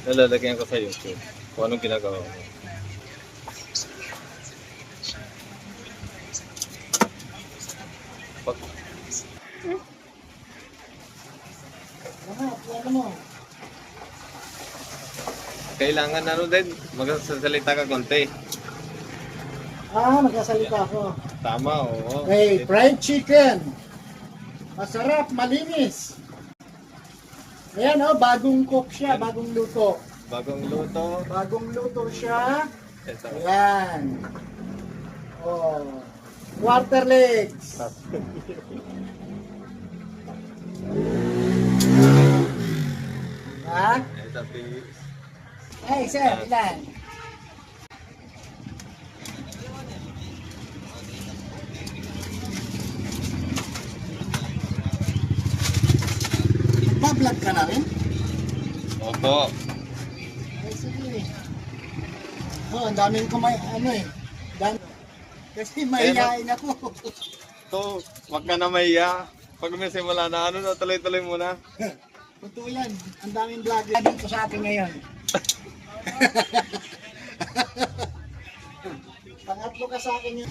Nalalagyan ko sa YouTube kung anong ginagawa mo. Pag, Ano mo? kailangan ano din, magsasalita ka konti. Nagsasalita ako. Tama, oo. Hey, fried chicken. Masarap, malinis. Ayan bagong cook siya, bagong luto. Bagong luto. Bagong luto siya. Ito. Ayan. Quarter legs. Ha? Ito, please. Hey, sir, ilan? Nagpa-vlog ka na rin? Opo. Ay, sige. Ang daming kasi mahihain ako. Ito, wag ka na mahiya. Pag may simula na, tuloy-tuloy mo na. Totoo yan. Ang daming vlogger dito sa atin ngayon. Pangatlo ka sa akin yun.